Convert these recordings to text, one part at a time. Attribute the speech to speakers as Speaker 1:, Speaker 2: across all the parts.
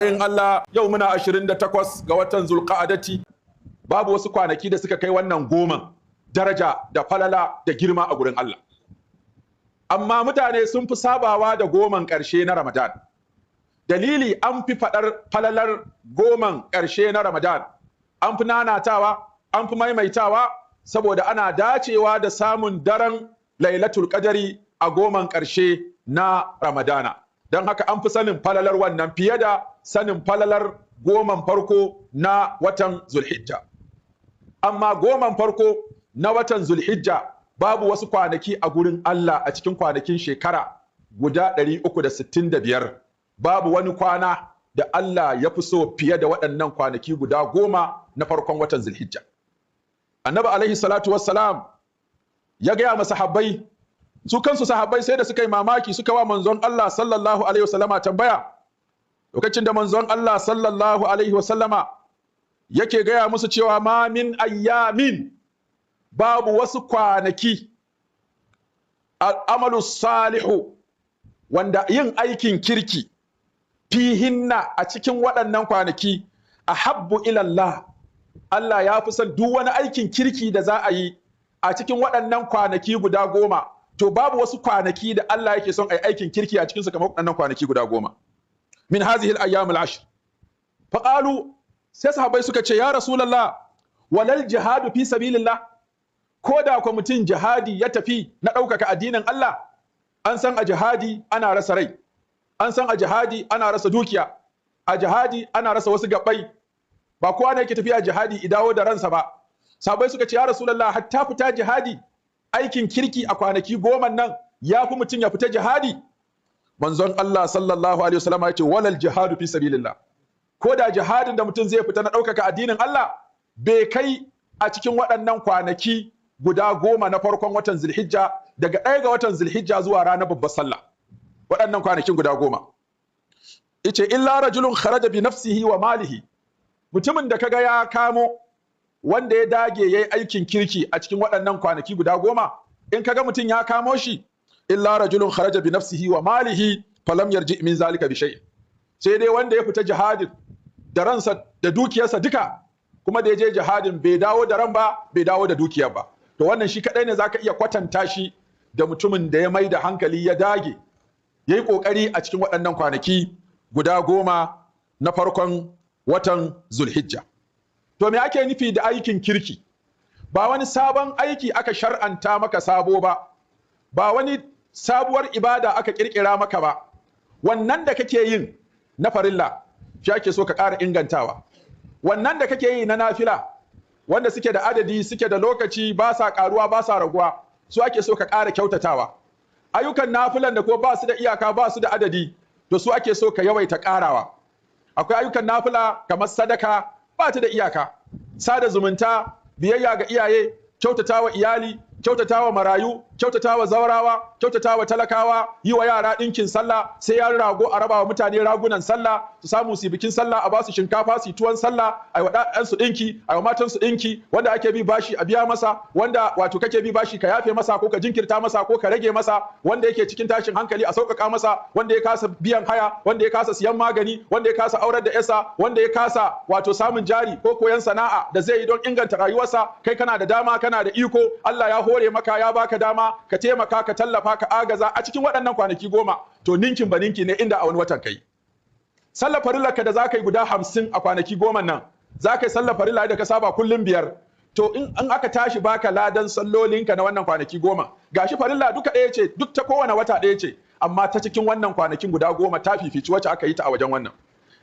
Speaker 1: in Allah yau muna 28 ga watan Zulqa'adati, babu wasu kwanaki da suka kai wannan goma daraja da falala da girma a gurin Allah. Amma mutane sun fi sabawa da goman ƙarshe na Ramadan. Dalili an fi faɗar falalar goman ƙarshe na Ramadan, an fi nanatawa, an fi maimaitawa saboda ana dacewa da samun daren Lailatul Qadari a goman ƙarshe na Ramadana. Don haka an fi sanin falalar wannan fiye da sanin falalar goman farko na watan Zulhijja. Amma goman farko na watan Zulhijja babu wasu kwanaki a gurin Allah a cikin kwanakin shekara guda 365. Babu wani kwana da Allah ya fi so fiye da waɗannan kwanaki guda 10 na farkon watan Zulhijja. Annabi alaihi salatu wassalam ya gaya ma sahabbai, su kansu sahabbai sai da suka yi mamaki suka wa manzon Allah sallallahu alaihi wasallama tambaya. Lokacin da manzon Allah sallallahu alaihi wasallama yake gaya musu cewa ma min ayyamin, babu wasu kwanaki al'amalu salihu wanda yin aikin kirki fihinna a cikin waɗannan kwanaki ahabbu ila Allah. Allah ya fi son duk wani aikin kirki da za a yi a cikin waɗannan kwanaki guda 10. To babu wasu kwanaki da Allah yake son ai aikin kirki a cikin su kamar waɗannan kwanaki guda 10 min hazihi al-ayyam al-ashr. Faqalu, sai sahabbai suka ce ya rasulullah walal jihadu fi sabilillah, ko da ko mutum jihadi ya tafi na ɗaukaka addinin Allah. An san a jihadi ana rasa rai, an san a jihadi ana rasa dukiya, a jihadi ana rasa wasu gabbai, ba kowa ne yake tafiya jihadi idawo da ransa ba. Sahabbai suka ce ya rasulullah hatta fita jihadi aikin kirki a kwanaki 10 nan ya fi mutum ya fita jihadi. Manzon Allah sallallahu alaihi wasallam ya ce walal jihadu fi sabilillah, ko da jihadin da mutum zai fita na ɗaukaka addinin Allah bai kai a cikin waɗannan kwanaki guda 10 na farkon watan Zulhijja, daga 1 ga watan Zulhijja zuwa ranar babbar sallah. Waɗannan kwanakin guda 10 yace illa rajulun kharaja bi nafsihi wa malihi, mutumin da kaga ya kamo wanda ya dage yayi aikin kirki a cikin waɗannan kwanaki guda 10, in kaga mutum ya kamo shi, illa rajulun kharaja bi nafsihi wa malihi falam yarji min zalika bi shay, sai dai wanda ya fita jihadin da ransa da dukiyarsa duka, kuma da ya je jihadin bai dawo da ran ba bai dawo da dukiyar ba. To wannan shi kadai ne zaka iya kwatanta shi da mutumin da ya mai da hankali ya dage yayi kokari a cikin waɗannan kwanaki guda 10 na farkon watan Zulhijja. To me ake nufi da aikin kirki? Ba wani sabon aiki aka shar'anta maka sabo ba, ba wani sabuwar ibada aka kirkira maka ba. Wannan da kake yin na farilla shi ake so ka ƙara ingantawa. Wannan da kake yi na nafila, wanda suke da adadi, suke da lokaci, ba sa ƙaruwa ba sa raguwa, su ake so ka ƙara kyautatawa. Ayyukan nafilan da ko ba su da iyaka ba su da adadi, to su ake so ka yawaita ƙarawa. Akwai ayyukan nafila kamar sadaka, ba ta da iyaka, sada zumunta, biyayya ga iyaye, kyautatawa iyali, kyautatawa marayu, kyautatawa zaurawa, kyautatawa talakawa, yi wa yara ɗinkin sallah, sai yan rago a rabawa mutane ragunan sallah, su samu su bikin sallah, a basu shinkafa su tuwon sallah, a wa ɗan su ɗinki, a wa matan su ɗinki, wanda ake bi bashi a biya masa, wanda wato kake bi bashi ka yafe masa ko ka jinkirta masa ko ka rage masa, wanda yake cikin tashin hankali a sauƙaƙa masa, wanda ya kasa biyan haya, wanda ya kasa siyan magani, wanda ya kasa aurar da yasa, wanda ya kasa wato samun jari ko koyon sana'a da zai yi don inganta rayuwarsa. Kai kana da dama, kana da iko, Allah ya hore maka, ya baka dama ka taimaka, ka tallafa, ka agaza a cikin waɗannan kwanaki 10, to ninkin ba ninki ne inda a wani watan kai. Sallar farillarka da zaka yi guda 50 a kwanaki 10 nan, zaka yi sallar farilla da ka saba kullum 5, to in aka tashi baka ladan sallolinka na wannan kwanaki 10, gashi farilla duka ɗaya ce, duk ta kowane wata ɗaya ce, amma ta cikin wannan kwanakin guda 10 ta fifici wacce aka yi ta a wajen wannan.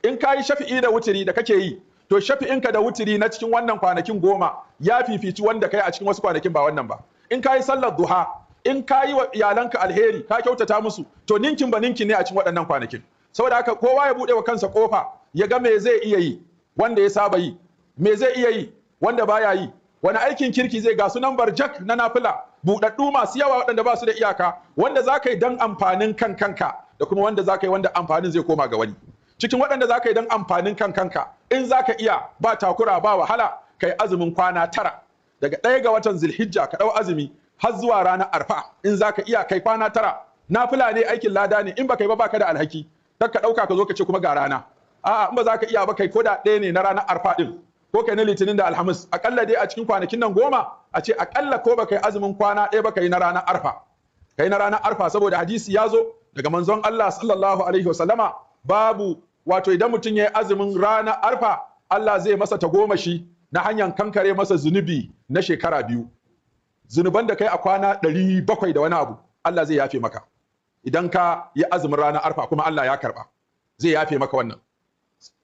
Speaker 1: In ka yi shafi'i da wutiri da kake yi, to shafi'inka da wutiri na cikin wannan kwanakin 10 ya fifici wanda kai a cikin wasu kwanakin ba wannan ba. In ka yi sallar duha, in ka yi wa iyalanka alheri, ka kyautata musu, to ninkin ba ninkin ne a cikin waɗannan kwanakin. Saboda haka kowa ya buɗe wa kansa ƙofa ya ga me zai iya yi wanda ya saba yi, me zai iya yi wanda baya yi, wani aikin kirki zai ga sunan barjak na nafila buɗaɗɗu masu yawa waɗanda ba su da iyaka, wanda za ka yi don amfanin kan kanka da kuma wanda za ka yi wanda amfanin zai koma ga wani. Cikin waɗanda za ka yi don amfanin kan kanka, in za ka iya ba takura ba wahala, ka yi azumin kwana 9 daga 1 ga watan Zulhijja ka ɗau azumi har zuwa ranar Arfa. In za ka iya kai kwana 9, nafila ne, aikin lada ne, in baka yi ba baka da alhaki. Kar ka ɗauka ka zo ka ce kuma ga rana. a'a in ba za ka iya ba kai ko da ɗaya ne na ranar arfa din ko kai na litinin da alhamis, akalla dai a cikin kwanakin nan 10 a ce akalla ko ba kai azumin kwana ɗaya ba kai na ranar arfa, kai na ranar arfa, saboda hadisi ya zo daga manzon Allah sallallahu alaihi wasallama babu wato idan mutum ya yi azumin ranar arfa Allah zai masa tagomashi na hanyar kankare masa zunubi na shekara 2. Zunuban da kai a kwana 700 da wani abu Allah zai yafe maka idan ka yi azumin ranar arfa, kuma Allah ya karba zai yafe maka wannan.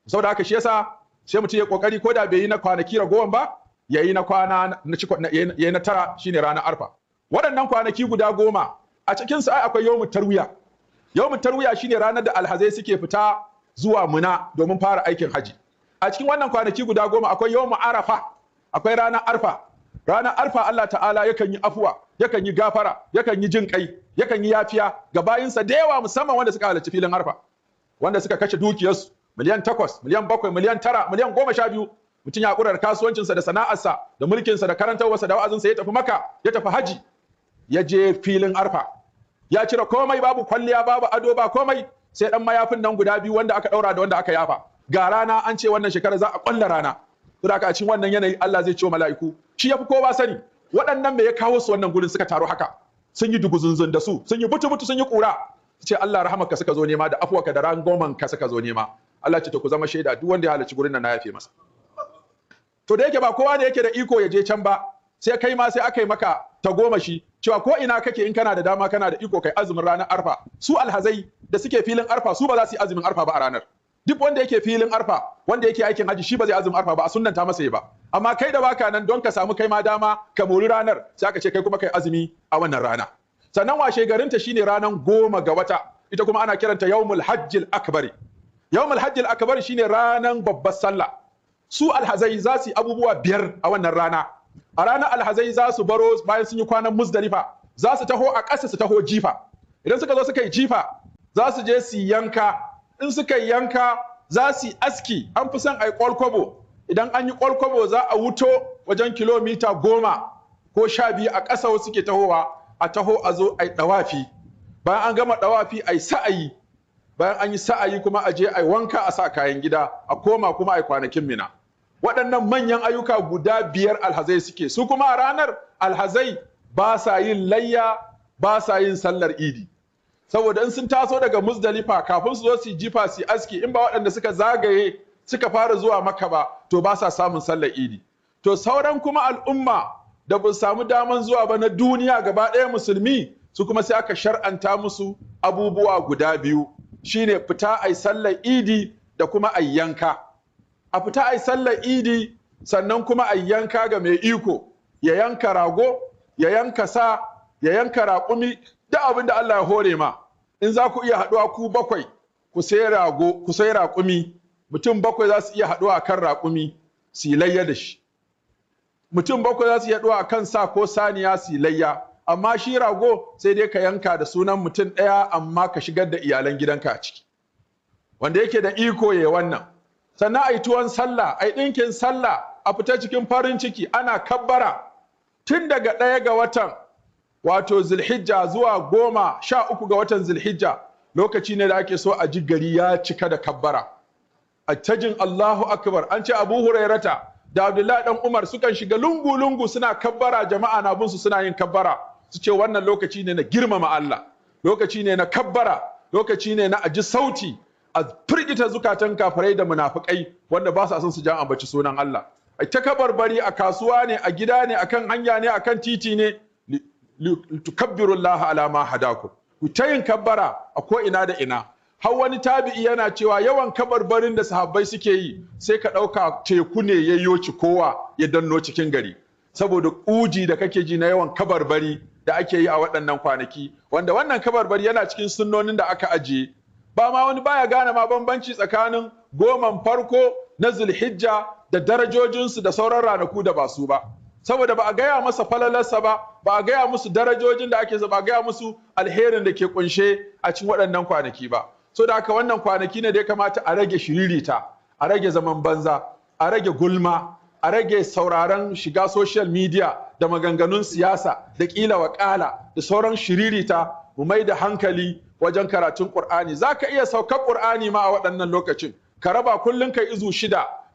Speaker 1: Saboda haka shi yasa sai mutum ya kokari ko da bai yi na kwanaki ragowan ba yayi na kwana yayi na tara shine ranar arfa. Waɗannan kwanaki guda 10 a cikin su akwai yawmut tarwiya. Yawmut tarwiya shine ranar da alhazai suke fita zuwa Muna domin fara aikin haji. A cikin wannan kwanaki guda 10 akwai yawmut arafa, akwai ranar arfa. Ranar arfa Allah ta'ala yakan yi afuwa, yakan yi gafara, yakan yi jin kai, yakan yi yafiya ga bayinsa da yawa, musamman wanda suka halarci filin arfa, wanda suka kashe dukiyarsu miliyan 8, miliyan 7, miliyan 9, miliyan 12. Mutum ya ƙurar kasuwancinsa da sana'arsa da mulkinsa da karantarwarsa da wa'azinsa ya tafi Makka, ya tafi haji, ya je filin arfa, ya cire komai, babu kwalliya, babu ado, ba komai, sai dan mayafin nan guda 2 wanda aka daura da wanda aka yafa. Ga rana an ce wannan shekara za a kwalla rana. Saboda a cikin wannan yanayi Allah zai ce wa mala'iku, shi yafi kowa sani waɗannan me ya kawo su wannan gurin suka taro haka, sun yi duguzunzun da su, sun yi butu-butu, sun yi ƙura. Ce Allah rahamarka suka zo nema da afuwarka da rangomanka suka zo nema. Allah ce to ku zama shaida, duk wanda ya halarci gurin nan na yafe masa. To da yake ba kowa ne yake da iko ya je can ba, sai kai ma sai aka yi maka tagomashi cewa ko ina kake in kana da dama kana da iko kai azumin ranar arfa. Su alhazai da suke filin arfa su ba za su yi azumin arfa ba a ranar. Duk wanda yake filin arfa, wanda yake aikin haji, shi ba zai azumin arfa ba, a sunnanta masa yi ba. Amma kai da baka nan don ka samu kai ma dama ka mori ranar, sai aka ce kai kuma kai azumi a wannan rana. Sannan washe garinta shine ranar 10 ga wata, ita kuma ana kiranta yawmul hajjil akbari. Yawmul hajjil akbari shine ranar babbar sallah. Su alhazai za su yi abubuwa 5 a wannan rana. A ranar alhazai za su baro bayan sun yi kwanan Muzdalifa, za su taho a ƙasa su taho jifa. Idan suka zo suka yi jifa, za su je su yanka. In suka yanka za su yi aski, an fi son a yi kwalkwabo. Idan an yi kwalkwabo za a wuto wajen kilomita 10 ko 12 a ƙasa wasu suke tahowa, a taho a zo a yi ɗawafi. Bayan an gama ɗawafi a yi sa'ayi. Bayan an yi sa'ayi kuma a je a yi wanka, a sa kayan gida, a koma kuma a yi kwanakin Mina. Waɗannan manyan ayyuka guda 5 alhazai suke. Su kuma a ranar alhazai ba sa yin layya, ba sa yin sallar idi. Saboda in sun taso daga Muzdalifa kafin su zo su jifa su aski, in ba waɗanda suka zagaye suka fara zuwa Makka ba, to ba sa samun sallar idi. To sauran kuma al'umma da ba samu daman zuwa ba na duniya gaba ɗaya musulmi, su kuma sai aka shar'anta musu abubuwa guda 2, shine fita ai sallar idi da kuma ai yanka. A fita ai sallar idi sannan kuma ai yanka ga mai iko, ya yanka rago, ya yanka sa, ya yanka raƙumi, da abin da Allah ya hore ma. In za ku iya haɗuwa ku 7 ku sai rago, ku sai raƙumi, mutum 7 za su iya haɗuwa kan raƙumi su yi layya da shi. Mutum 7 za su iya haɗuwa kan sa ko saniya su yi layya. Amma shi rago sai dai ka yanka da sunan mutum ɗaya, amma ka shigar da iyalan gidanka a ciki. Wanda yake da iko ya wannan. Sannan a yi tuwon sallah, a yi ɗinkin sallah, a fita cikin farin ciki, ana kabbara tun daga 1 ga watan wato Zulhijja zuwa 13 ga watan Zulhijja, lokaci ne da ake so a ji gari ya cika da kabbara. A tajin Allahu Akbar. An ce Abu Hurairata da Abdullahi dan Umar sukan shiga lungu-lungu suna kabbara, jama'a na bin su suna yin kabbara. Su ce wannan lokaci ne na girmama Allah, lokaci ne na kabbara, lokaci ne na aji sauti, a firgita zukatan kafirai da munafikai wanda ba sa son su jan ambaci sunan Allah. Ai ta kabarbari a kasuwa ne, a gida ne, akan hanya ne, akan titi ne, tukabbirullaha ala ma hadakum. Ku ta yin kabbara a ko ina da ina. Har wani tabi'i yana cewa yawan kabarbarin da sahabbai suke yi sai ka ɗauka teku ne ya yoci kowa ya danno cikin gari, saboda ƙuji da kake ji na yawan kabarbari da ake yi a waɗannan kwanaki, wanda wannan kabarbari yana cikin sunnonin da aka ajiye. Ba ma wani baya gane ma bambanci tsakanin 10 farko na Zulhijja da darajojinsu da sauran ranaku da ba su ba. Saboda ba a gaya masa falalarsa ba, ba a gaya musu darajojin da ake, ba a gaya musu alherin da ke kunshe a cikin waɗannan kwanaki ba. So da haka wannan kwanaki ne da ya kamata a rage shiririta, a rage zaman banza, a rage gulma, a rage sauraron shiga social media da maganganun siyasa da ƙila waƙala da sauran shiririta. Mu mai da hankali wajen karatun Ƙur'ani. Za ka iya saukar Ƙur'ani ma a waɗannan lokacin, ka raba kullum kai izu 6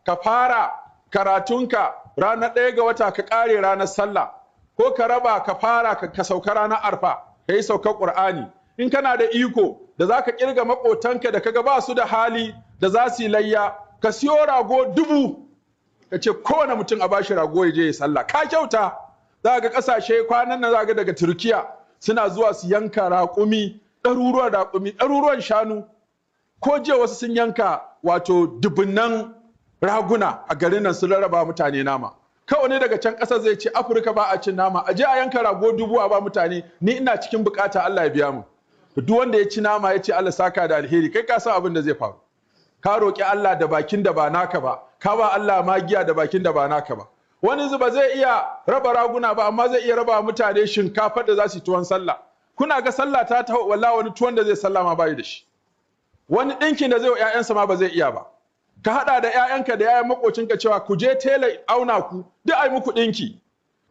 Speaker 1: ka fara karatunka ranar 1 ga wata ka kare ranar sallah, ko ka raba ka fara ka sauka ranar arfa ka yi saukar Qur'ani. In kana da iko da za ka kirga makotanka da kaga ba su da hali da za su yi layya, ka siyo rago 1000 ka ce kowane mutum a bashi rago ya je ya sallah, ka kyauta. Za ga kasashe kwanan nan za ga daga Turkiya suna zuwa su yanka raƙumi, ɗaruruwan shanu, ko jiya wasu sun yanka wato dubunnan raguna a garin nan sun rarraba mutane nama. Kawai ne daga can ƙasar zai ce Afirka ba a cin nama, a je a yanka rago 1000 a ba mutane, ni ina cikin bukata, Allah ya biya mu. Duk wanda ya ci nama ya ce Allah saka da alheri, kai ka san abin da zai faru. Ka roƙi Allah da bakin da ba naka ba, ka ba Allah magiya da bakin da ba naka ba. Wani zuba zai iya raba raguna ba, amma zai iya raba mutane shinkafar da za su yi tuwon sallah. Kuna ga sallah ta taho, wallahi wani tuwon da zai sallah ma bai da shi. Wani ɗinkin da zai wa ƴaƴansa ma ba zai iya ba. Ka haɗa da ƴaƴanka da ƴaƴan makocinka cewa ku je tela auna ku, duk ai muku ɗinki.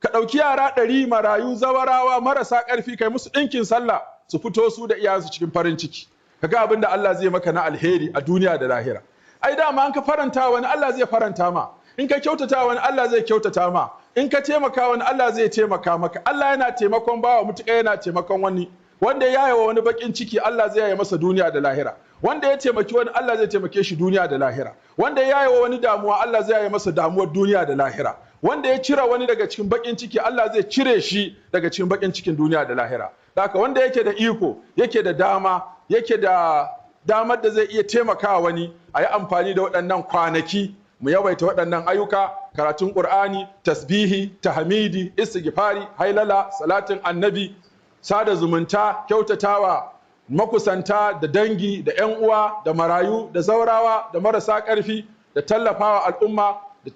Speaker 1: Ka ɗauki yara 100 marayu, zawarawa, marasa ƙarfi, kai musu ɗinkin sallah su fito su da iyayensu cikin farin ciki. Kaga abin da Allah zai maka na alheri a duniya da lahira. Ai dama an ka faranta wani, Allah zai faranta ma. In ka kyautata wani, Allah zai kyautata ma. In ka taimaka wani, Allah zai taimaka maka. Allah yana taimakon bawa, mutuƙa yana taimakon wani. Wanda ya yaye wa wani bakin ciki, Allah zai yaye masa duniya da lahira. Wanda ya taimaki wani, Allah zai taimake shi duniya da lahira. Wanda ya yaye wa wani damuwa, Allah zai yaye masa damuwar duniya da lahira. Wanda ya cire wani daga cikin bakin ciki, Allah zai cire shi daga cikin bakin cikin duniya da lahira. Haka wanda yake da iko, yake da dama, yake da damar da zai iya taimakawa wani, a yi amfani da waɗannan kwanaki mu yawaita waɗannan ayyuka, karatun Qur'ani, tasbihi, tahmidi, istighfari, hailala, salatin annabi, sada zumunta, kyautatawa makusanta da dangi da ƴan uwa da marayu da zaurawa da marasa ƙarfi, da tallafawa al'umma,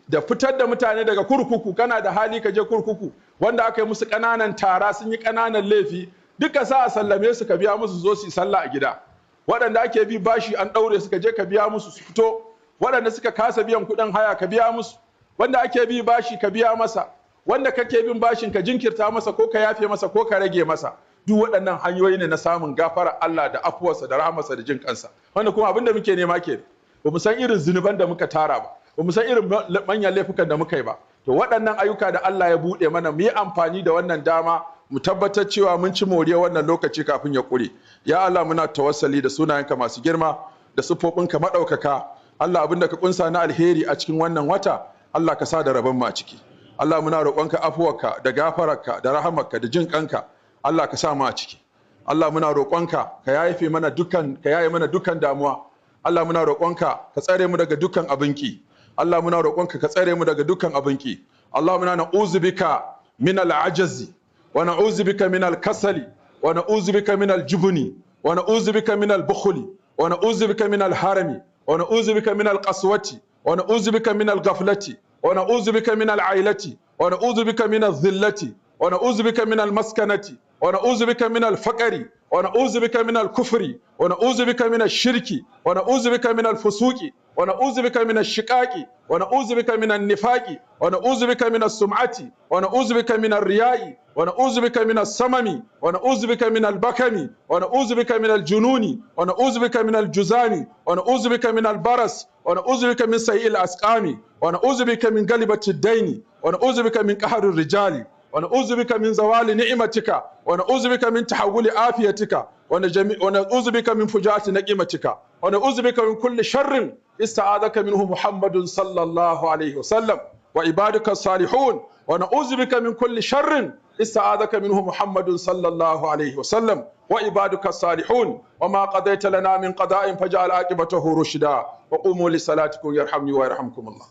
Speaker 1: da fitar da mutane daga kurkuku. Kana da hali ka je kurkuku, wanda aka yi musu ƙananan tara, sun yi ƙananan laifi, duka sa a sallame su, ka biya musu zo su yi sallah a gida. Waɗanda ake bi bashi an ɗaure su, ka je ka biya musu su fito. Waɗanda suka kasa biyan kuɗin haya ka biya musu. Wanda ake bi bashi ka biya masa. Wanda kake bin bashin ka jinkirta masa, ko ka yafe masa, ko ka rage masa. Duk waɗannan hanyoyi ne na samun gafara Allah da afuwarsa da rahamarsa da jin kansa. Wanda kuma abin da muke nema ke, ba mu san irin zunuban da muka tara ba, ba mu san irin manyan laifukan da muka yi ba. To waɗannan ayyuka da Allah ya buɗe mana, mu yi amfani da wannan dama, mu tabbatar cewa mun ci moriya wannan lokaci kafin ya ƙure. Ya Allah, muna tawassali da sunayenka masu girma da siffofinka maɗaukaka. Allah, abin da ka kunsa na alheri a cikin wannan wata, Allah ka sa da rabon mu a ciki. Allah, muna roƙonka afuwarka da gafararka da rahamarka da jin kanka. Allah ka sa mu a ciki. Allah, muna roƙonka ka yaye mana dukkan damuwa. Allah, muna roƙonka ka tsare mu daga dukkan abinki. Allah, muna roƙonka ka tsare mu daga dukkan abinki. Allah, muna na'uzu bika min al-ajzi wa na'uzu bika min al-kasali wa na'uzu bika min al-jubni wa na'uzu bika min al-bukhli wa na'uzu bika min al-harami wa na'uzu bika min al-qaswati wa na'uzu bika min al-ghaflati wa na'uzu bika min al-ailati wa na'uzu bika min adh-dhillati wa na'uzu bika min al-maskanati wa na'uzu bika min al-faqri wa na'uzu bika min al-kufri wa na'uzu bika min ash-shirki wa na'uzu bika min al-fusuqi wa na'uzu bika min ash-shiqaqi wa na'uzu bika min an-nifaqi wa na'uzu bika min as-sum'ati wa na'uzu bika min ar-riya'i wa na'uzu bika min as-samami wa na'uzu bika min al-bakami wa na'uzu bika min al-jununi wa na'uzu bika min al-juzami wa na'uzu bika min al-baras wa na'uzu bika min sayyi al-asqami wa na'uzu bika min galibati ad-dayn wa na'uzu bika min qahri ar-rijali ونعوذ بك من زوال نعمتك ونعوذ بك من تحول عافيتك ونعوذ بك من فجاءة نقمتك ونعوذ بك من كل شر استعاذك منه محمد صلى الله عليه وسلم وعبادك الصالحون ونعوذ بك من كل شر استعاذك منه محمد صلى الله عليه وسلم وعبادك الصالحون وما قضيت لنا من قضاء فجعل عاقبته رشدا وقوموا لصلاتكم يرحمني ويرحمكم الله.